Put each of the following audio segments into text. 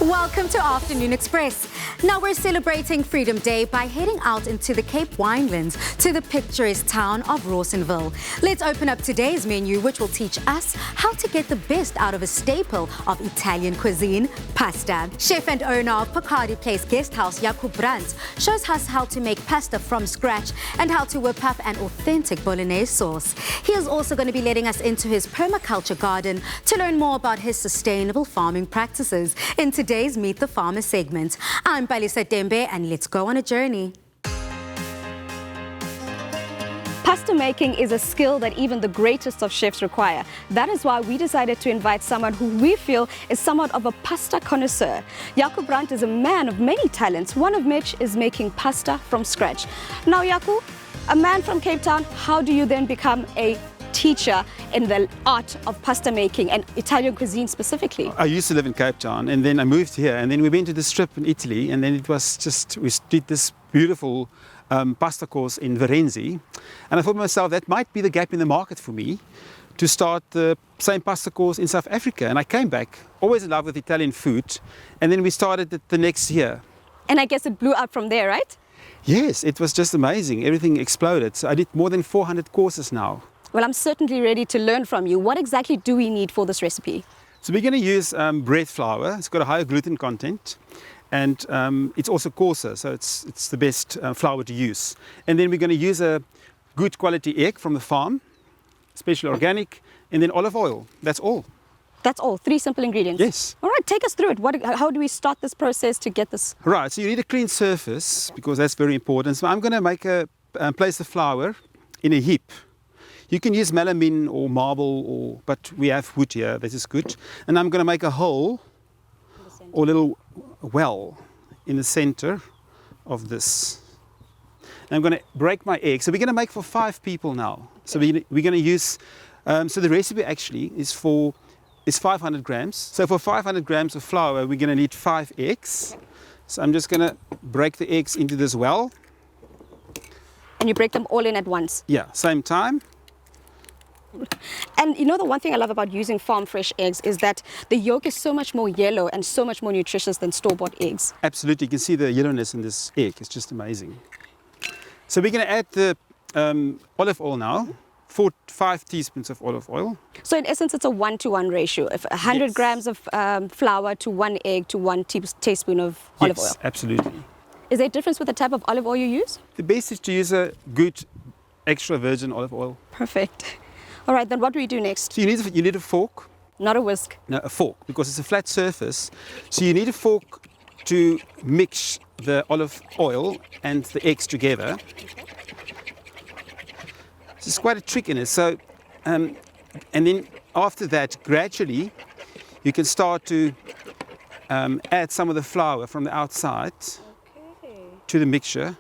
Welcome to Afternoon Express. Now we're celebrating Freedom Day by heading out into the Cape Winelands to the picturesque town of Rawsonville. Let's open up today's menu, which will teach us how to get the best out of a staple of Italian cuisine, pasta. Chef and owner of Picardy Place Guesthouse, Jaco shows us how to make pasta from scratch and how to whip up an authentic bolognese sauce. He is also going to be letting us into his permaculture garden to learn more about his sustainable farming practices in today's Meet the Farmer segment. I'm Palisa Dembe and let's go on a journey. Pasta making is a skill that even the greatest of chefs require. That is why we decided to invite someone who we feel is somewhat of a pasta connoisseur. Jaco Brandt is a man of many talents, one of which is making pasta from scratch. Now Jaco, a man from Cape Town, how do you then become a teacher in the art of pasta making and Italian cuisine specifically? I used to live in Cape Town and then I moved here and then we went to this trip in Italy and then it was just, we did this beautiful pasta course in Varenzi and I thought to myself that might be the gap in the market for me to start the same pasta course in South Africa, and I came back always in love with Italian food and then we started it the next year. And I guess it blew up from there, right? Yes, it was just amazing. Everything exploded. So I did more than 400 courses now. Well, I'm certainly ready to learn from you. What exactly do we need for this recipe? So we're going to use bread flour. It's got a higher gluten content and it's also coarser, so it's the best flour to use. And then we're going to use a good quality egg from the farm, especially organic, and then olive oil. That's all. That's all, 3 simple ingredients? Yes. All right, take us through it. How do we start this process to get this? Right, so you need a clean surface because that's very important. So I'm going to make place the flour in a heap. You can use melamine or marble, but we have wood here, this is good. And I'm going to make a hole or a little well in the center of this. And I'm going to break my egg. So we're going to make for 5 people now. So we're going to use, so the recipe actually is 500 grams. So for 500 grams of flour, we're going to need 5 eggs. So I'm just going to break the eggs into this well. And you break them all in at once? Yeah, same time. And you know, the one thing I love about using farm fresh eggs is that the yolk is so much more yellow and so much more nutritious than store-bought eggs. Absolutely, you can see the yellowness in this egg, it's just amazing. So we're going to add the olive oil now, 5 teaspoons of olive oil. So in essence it's a 1-to-1 ratio, if 100 Yes. grams of flour to 1 egg to 1 teaspoon of olive oil. Yes, absolutely. Is there a difference with the type of olive oil you use? The best is to use a good extra virgin olive oil. Perfect. All right, then what do we do next? So you need a fork. Not a whisk. No, a fork, because it's a flat surface. So you need a fork to mix the olive oil and the eggs together. There's quite a trick in it. So, and then after that, gradually, you can start to add some of the flour from the outside to the mixture.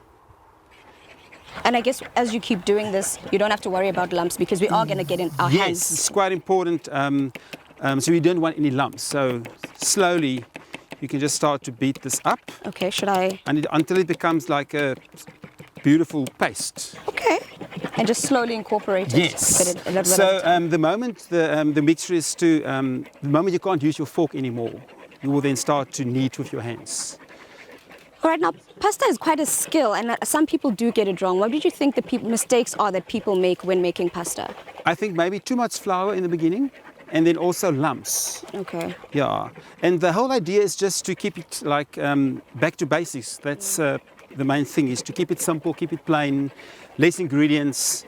And I guess as you keep doing this, you don't have to worry about lumps because we are going to get in our hands. Yes, it's quite important. So we don't want any lumps. So slowly, you can just start to beat this up. Okay, should I? Until it becomes like a beautiful paste. Okay. And just slowly incorporate it. Yes. A little So the moment the mixture is the moment you can't use your fork anymore, you will then start to knead with your hands. All right, now pasta is quite a skill and some people do get it wrong. What did you think the mistakes are that people make when making pasta? I think maybe too much flour in the beginning and then also lumps. Okay. Yeah, and the whole idea is just to keep it like back to basics. That's the main thing, is to keep it simple, keep it plain, less ingredients.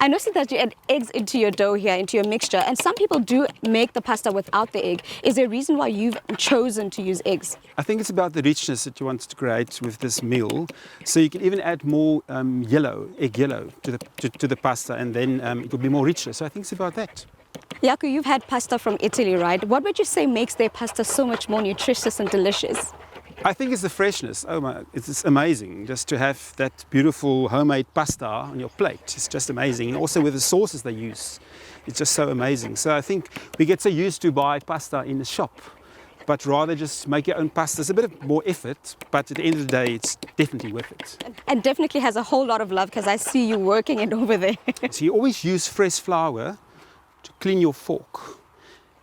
I noticed that you add eggs into your dough here, into your mixture, and some people do make the pasta without the egg. Is there a reason why you've chosen to use eggs? I think it's about the richness that you want to create with this meal. So you can even add more egg yellow to the pasta, and then it will be more richer. So I think it's about that. Jaco, you've had pasta from Italy, right? What would you say makes their pasta so much more nutritious and delicious? I think it's the freshness. Oh my, it's amazing just to have that beautiful homemade pasta on your plate. It's just amazing. And also with the sauces they use, it's just so amazing. So I think we get so used to buy pasta in the shop, but rather just make your own pasta. It's a bit of more effort, but at the end of the day, it's definitely worth it. And definitely has a whole lot of love because I see you working it over there. So you always use fresh flour to clean your fork.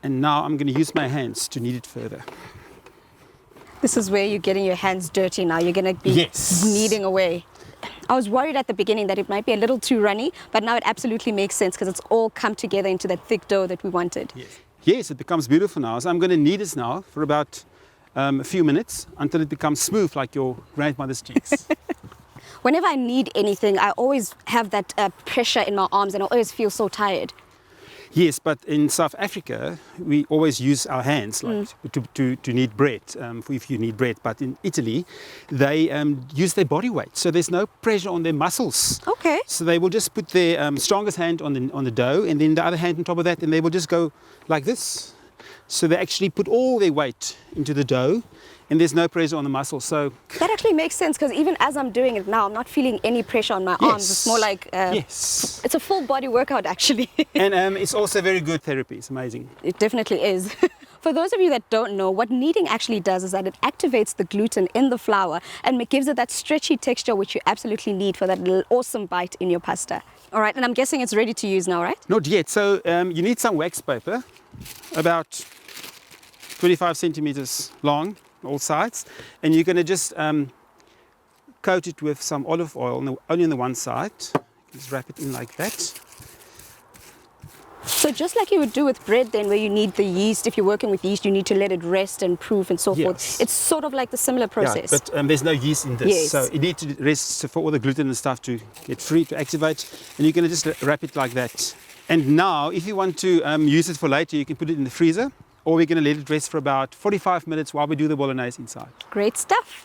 And now I'm going to use my hands to knead it further. This is where you're getting your hands dirty now. You're going to be Yes. kneading away. I was worried at the beginning that it might be a little too runny, but now it absolutely makes sense because it's all come together into that thick dough that we wanted. Yes, it becomes beautiful now. So I'm going to knead it now for about a few minutes until it becomes smooth like your grandmother's cheeks. Whenever I knead anything, I always have that pressure in my arms and I always feel so tired. Yes, but in South Africa, we always use our hands like, to knead bread, if you need bread. But in Italy, they use their body weight. So there's no pressure on their muscles. Okay. So they will just put their strongest hand on the dough and then the other hand on top of that, and they will just go like this. So they actually put all their weight into the dough and there's no pressure on the muscles. So That actually makes sense because even as I'm doing it now, I'm not feeling any pressure on my arms. It's more like, yes. it's a full body workout actually. And it's also very good therapy. It's amazing. It definitely is. For those of you that don't know, what kneading actually does is that it activates the gluten in the flour and gives it that stretchy texture which you absolutely need for that little awesome bite in your pasta. All right, and I'm guessing it's ready to use now, right? Not yet. So you need some wax paper, about 25 centimeters long, all sides, and you're going to just coat it with some olive oil, only on the one side. Just wrap it in like that. So just like you would do with bread then, where you need the yeast, if you're working with yeast, you need to let it rest and proof and so forth. It's sort of like the similar process. Yeah, but there's no yeast in this, Yes. so it needs to rest for all the gluten and stuff to get free, to activate, and you're going to just wrap it like that. And now, if you want to use it for later, you can put it in the freezer, or we're going to let it rest for about 45 minutes while we do the bolognese inside. Great stuff.